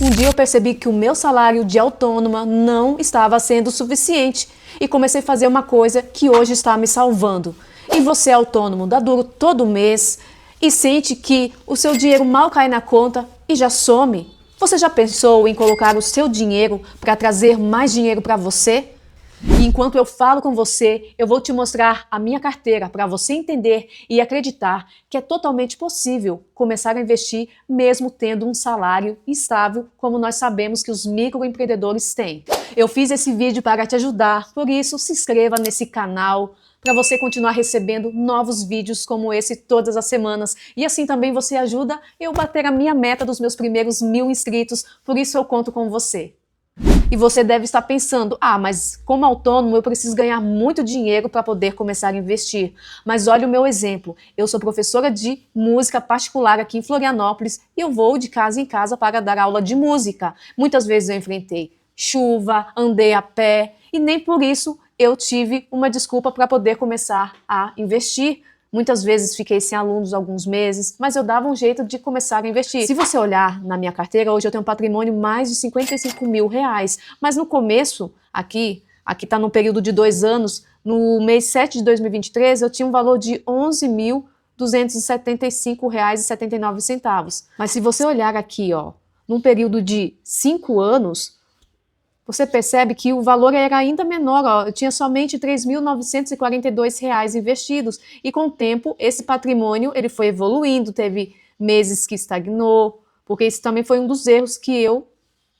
Um dia eu percebi que o meu salário de autônoma não estava sendo suficiente e comecei a fazer uma coisa que hoje está me salvando. E você é autônomo, dá duro todo mês e sente que o seu dinheiro mal cai na conta e já some? Você já pensou em colocar o seu dinheiro para trazer mais dinheiro para você? E enquanto eu falo com você, eu vou te mostrar a minha carteira para você entender e acreditar que é totalmente possível começar a investir mesmo tendo um salário estável, como nós sabemos que os microempreendedores têm. Eu fiz esse vídeo para te ajudar, por isso se inscreva nesse canal para você continuar recebendo novos vídeos como esse todas as semanas. E assim também você ajuda eu bater a minha meta dos meus primeiros 1000 inscritos, por isso eu conto com você. E você deve estar pensando, mas como autônomo eu preciso ganhar muito dinheiro para poder começar a investir. Mas olha o meu exemplo, eu sou professora de música particular aqui em Florianópolis e eu vou de casa em casa para dar aula de música. Muitas vezes eu enfrentei chuva, andei a pé e nem por isso eu tive uma desculpa para poder começar a investir. Muitas vezes fiquei sem alunos alguns meses, mas eu dava um jeito de começar a investir. Se você olhar na minha carteira, hoje eu tenho um patrimônio mais de 55 mil reais. Mas no começo, aqui está no período de 2 anos, no mês 7 de 2023, eu tinha um valor de R$ 11.275,79. Mas se você olhar aqui, num período de 5 anos, você percebe que o valor era ainda menor, eu tinha somente R$ 3.942 investidos e com o tempo esse patrimônio ele foi evoluindo, teve meses que estagnou, porque isso também foi um dos erros que eu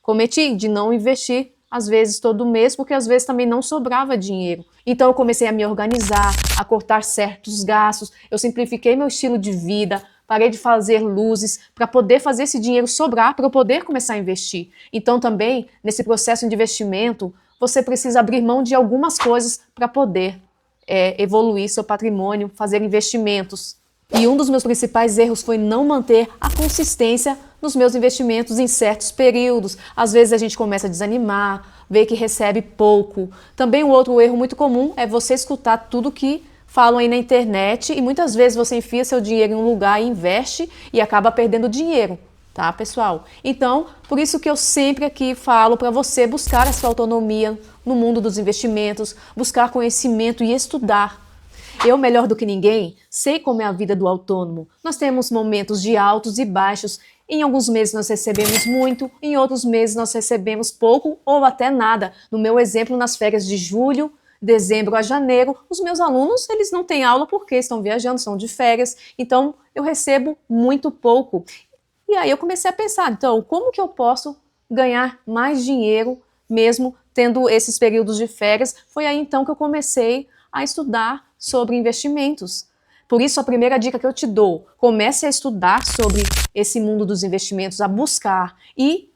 cometi, de não investir às vezes todo mês, porque às vezes também não sobrava dinheiro. Então eu comecei a me organizar, a cortar certos gastos, eu simplifiquei meu estilo de vida, parei de fazer luzes para poder fazer esse dinheiro sobrar para eu poder começar a investir. Então também, nesse processo de investimento, você precisa abrir mão de algumas coisas para poder evoluir seu patrimônio, fazer investimentos. E um dos meus principais erros foi não manter a consistência nos meus investimentos em certos períodos. Às vezes a gente começa a desanimar, vê que recebe pouco. Também um outro erro muito comum é você escutar tudo que falam aí na internet e muitas vezes você enfia seu dinheiro em um lugar e investe e acaba perdendo dinheiro, tá, pessoal? Então, por isso que eu sempre aqui falo para você buscar a sua autonomia no mundo dos investimentos, buscar conhecimento e estudar. Eu, melhor do que ninguém, sei como é a vida do autônomo. Nós temos momentos de altos e baixos. Em alguns meses nós recebemos muito, em outros meses nós recebemos pouco ou até nada. No meu exemplo, nas férias de julho, dezembro a janeiro, os meus alunos, eles não têm aula porque estão viajando, são de férias, então eu recebo muito pouco. E aí eu comecei a pensar, então, como que eu posso ganhar mais dinheiro mesmo tendo esses períodos de férias? Foi aí então que eu comecei a estudar sobre investimentos. Por isso, a primeira dica que eu te dou, comece a estudar sobre esse mundo dos investimentos, a buscar e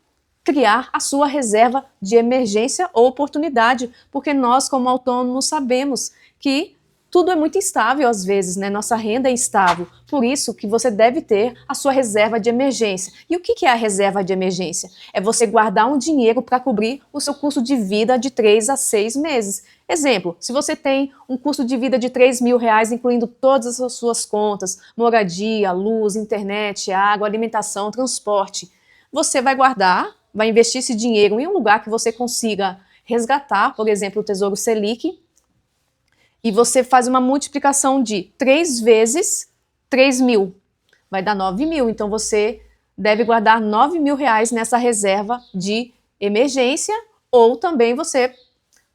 criar a sua reserva de emergência ou oportunidade, porque nós, como autônomos, sabemos que tudo é muito instável às vezes, né? Nossa renda é instável, por isso que você deve ter a sua reserva de emergência. E o que é a reserva de emergência? É você guardar um dinheiro para cobrir o seu custo de vida de 3 a 6 meses. Exemplo, se você tem um custo de vida de R$ 3.000, incluindo todas as suas contas, moradia, luz, internet, água, alimentação, transporte, você vai guardar, vai investir esse dinheiro em um lugar que você consiga resgatar, por exemplo, o Tesouro Selic, e você faz uma multiplicação de 3 vezes 3.000, vai dar 9.000, então você deve guardar R$ 9.000 nessa reserva de emergência, ou também você,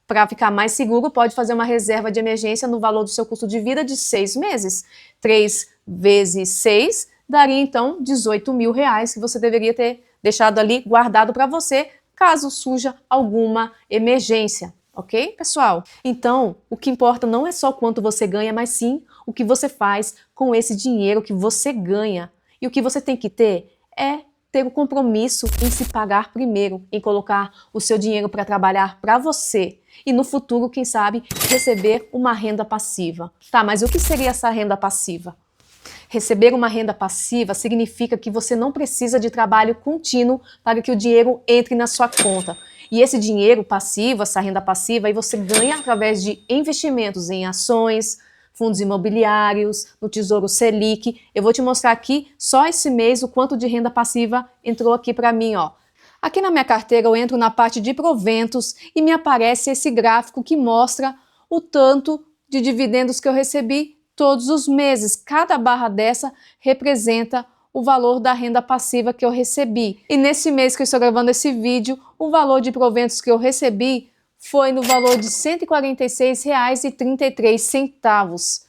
para ficar mais seguro, pode fazer uma reserva de emergência no valor do seu custo de vida de 6 meses. 3 vezes 6 daria então R$ 18.000 que você deveria ter deixado ali guardado para você, caso surja alguma emergência. Ok, pessoal? Então, o que importa não é só quanto você ganha, mas sim o que você faz com esse dinheiro que você ganha. E o que você tem que ter é ter o compromisso em se pagar primeiro, em colocar o seu dinheiro para trabalhar para você. E no futuro, quem sabe, receber uma renda passiva. Tá, mas o que seria essa renda passiva? Receber uma renda passiva significa que você não precisa de trabalho contínuo para que o dinheiro entre na sua conta. E esse dinheiro passivo, essa renda passiva, aí você ganha através de investimentos em ações, fundos imobiliários, no Tesouro Selic. Eu vou te mostrar aqui, só esse mês, o quanto de renda passiva entrou aqui para mim, ó. Aqui na minha carteira eu entro na parte de proventos e me aparece esse gráfico que mostra o tanto de dividendos que eu recebi todos os meses. Cada barra dessa representa o valor da renda passiva que eu recebi. E nesse mês que eu estou gravando esse vídeo, o valor de proventos que eu recebi foi no valor de R$ 146,33.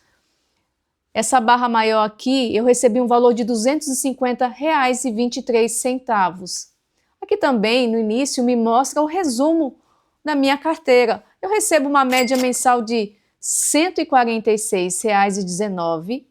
Essa barra maior aqui, eu recebi um valor de R$ 250,23. Aqui também, no início, me mostra o resumo da minha carteira. Eu recebo uma média mensal de R$ 146,19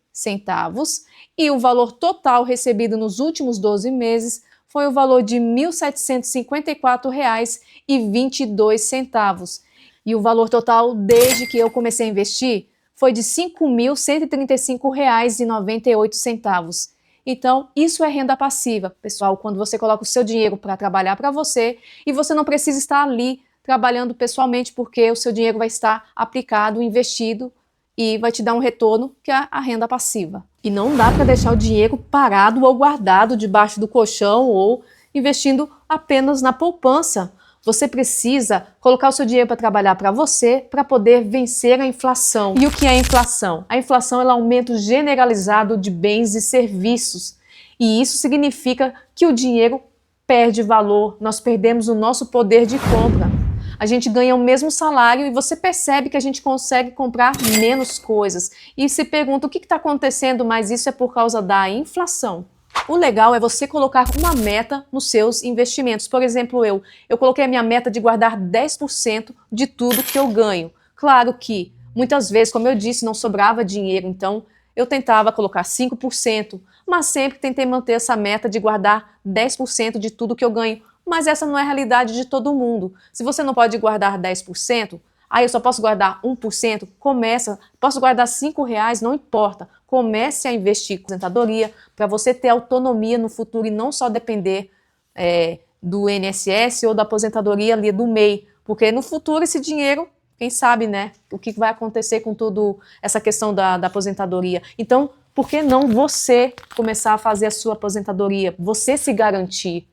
e o valor total recebido nos últimos 12 meses foi o valor de R$ 1.754,22. E o valor total desde que eu comecei a investir foi de R$ 5.135,98. Então, isso é renda passiva, pessoal, quando você coloca o seu dinheiro para trabalhar para você e você não precisa estar ali trabalhando pessoalmente porque o seu dinheiro vai estar aplicado, investido e vai te dar um retorno que é a renda passiva. E não dá para deixar o dinheiro parado ou guardado debaixo do colchão ou investindo apenas na poupança. Você precisa colocar o seu dinheiro para trabalhar para você, para poder vencer a inflação. E o que é a inflação? A inflação é o aumento generalizado de bens e serviços. E isso significa que o dinheiro perde valor, nós perdemos o nosso poder de compra. A gente ganha o mesmo salário e você percebe que a gente consegue comprar menos coisas. E se pergunta o que está acontecendo, mas isso é por causa da inflação. O legal é você colocar uma meta nos seus investimentos. Por exemplo, eu coloquei a minha meta de guardar 10% de tudo que eu ganho. Claro que, muitas vezes, como eu disse, não sobrava dinheiro, então eu tentava colocar 5%, mas sempre tentei manter essa meta de guardar 10% de tudo que eu ganho. Mas essa não é a realidade de todo mundo. Se você não pode guardar 10%, eu só posso guardar 1%, posso guardar R$5, não importa. Comece a investir com aposentadoria para você ter autonomia no futuro e não só depender do INSS ou da aposentadoria ali do MEI, porque no futuro esse dinheiro, quem sabe, né, o que vai acontecer com toda essa questão da aposentadoria. Então, por que não você começar a fazer a sua aposentadoria, você se garantir?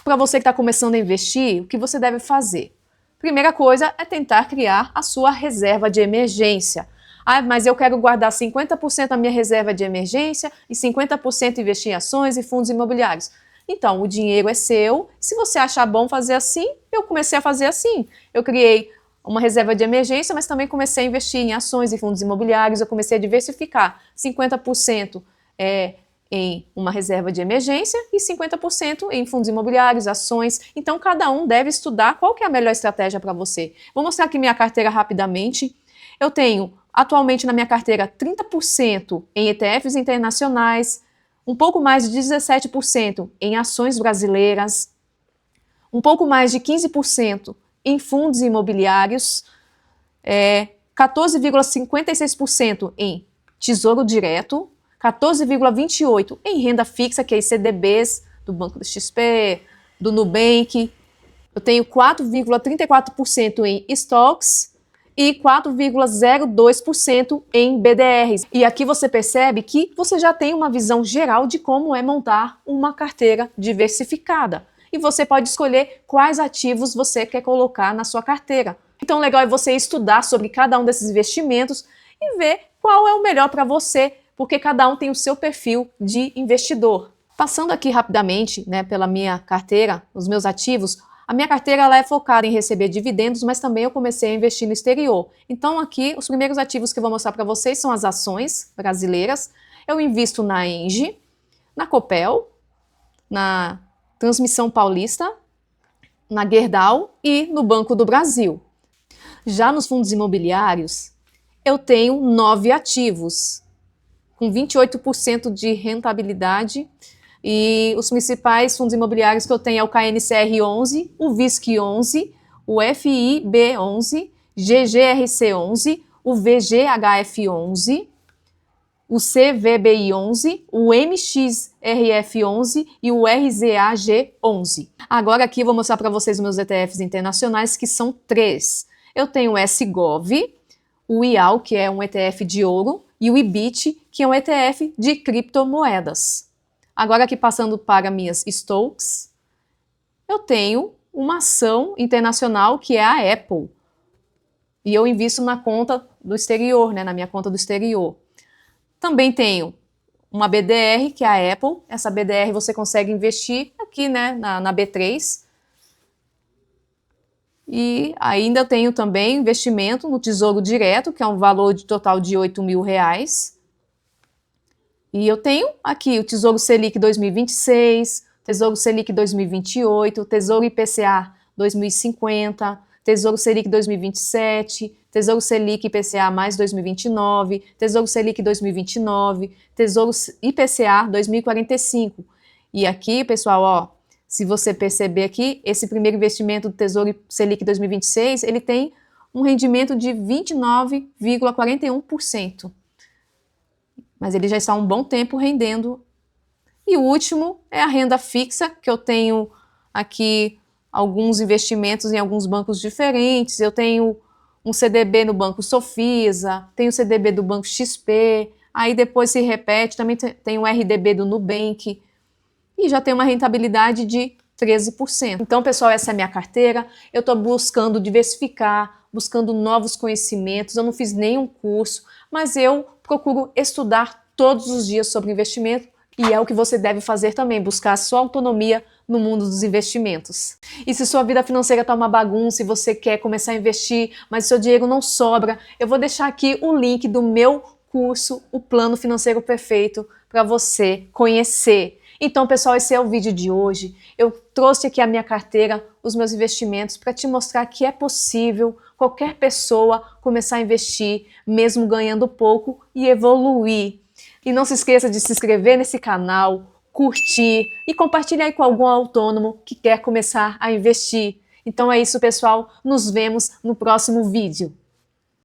Para você que está começando a investir, o que você deve fazer? Primeira coisa é tentar criar a sua reserva de emergência. Mas eu quero guardar 50% da minha reserva de emergência e 50% investir em ações e fundos imobiliários. Então, o dinheiro é seu. Se você achar bom fazer assim, eu comecei a fazer assim. Eu criei uma reserva de emergência, mas também comecei a investir em ações e fundos imobiliários. Eu comecei a diversificar. 50% em uma reserva de emergência e 50% em fundos imobiliários, ações. Então, cada um deve estudar qual que é a melhor estratégia para você. Vou mostrar aqui minha carteira rapidamente. Eu tenho, atualmente na minha carteira, 30% em ETFs internacionais, um pouco mais de 17% em ações brasileiras, um pouco mais de 15% em fundos imobiliários, 14,56% em tesouro direto, 14,28% em renda fixa, que é CDBs do Banco do XP, do Nubank. Eu tenho 4,34% em stocks e 4,02% em BDRs. E aqui você percebe que você já tem uma visão geral de como é montar uma carteira diversificada. E você pode escolher quais ativos você quer colocar na sua carteira. Então, o legal é você estudar sobre cada um desses investimentos e ver qual é o melhor para você, porque cada um tem o seu perfil de investidor. Passando aqui rapidamente, né, pela minha carteira, os meus ativos, a minha carteira ela é focada em receber dividendos, mas também eu comecei a investir no exterior. Então aqui, os primeiros ativos que eu vou mostrar para vocês são as ações brasileiras. Eu invisto na Engie, na Copel, na Transmissão Paulista, na Gerdau e no Banco do Brasil. Já nos fundos imobiliários, eu tenho 9 ativos, com 28% de rentabilidade, e os principais fundos imobiliários que eu tenho é o KNCR11, o VISC11, o FIB11, GGRC11, o VGHF11, o CVBI11, o MXRF11 e o RZAG11. Agora aqui eu vou mostrar para vocês os meus ETFs internacionais, que são 3. Eu tenho o SGOV, o IAL, que é um ETF de ouro, e o IBIT, que é um ETF de criptomoedas. Agora aqui passando para minhas stocks, eu tenho uma ação internacional que é a Apple. E eu invisto na conta do exterior, né, na minha conta do exterior. Também tenho uma BDR, que é a Apple. Essa BDR você consegue investir aqui, né, na B3. E ainda tenho também investimento no Tesouro Direto, que é um valor de total de R$ 8.000. E eu tenho aqui o Tesouro Selic 2026, Tesouro Selic 2028, Tesouro IPCA 2050, Tesouro Selic 2027, Tesouro Selic IPCA mais 2029, Tesouro Selic 2029, Tesouro IPCA 2045. E aqui, pessoal, ó, se você perceber aqui, esse primeiro investimento do Tesouro Selic 2026, ele tem um rendimento de 29,41%. Mas ele já está há um bom tempo rendendo. E o último é a renda fixa, que eu tenho aqui alguns investimentos em alguns bancos diferentes. Eu tenho um CDB no Banco Sofisa, tenho o CDB do Banco XP, aí depois se repete, também tem o RDB do Nubank, e já tem uma rentabilidade de 13%. Então, pessoal, essa é a minha carteira. Eu estou buscando diversificar, buscando novos conhecimentos. Eu não fiz nenhum curso, mas eu procuro estudar todos os dias sobre investimento, e é o que você deve fazer também, buscar a sua autonomia no mundo dos investimentos. E se sua vida financeira está uma bagunça e você quer começar a investir, mas seu dinheiro não sobra, eu vou deixar aqui o link do meu curso, o Plano Financeiro Perfeito, para você conhecer. Então, pessoal, esse é o vídeo de hoje. Eu trouxe aqui a minha carteira, os meus investimentos, para te mostrar que é possível qualquer pessoa começar a investir, mesmo ganhando pouco, e evoluir. E não se esqueça de se inscrever nesse canal, curtir e compartilhar aí com algum autônomo que quer começar a investir. Então é isso, pessoal. Nos vemos no próximo vídeo.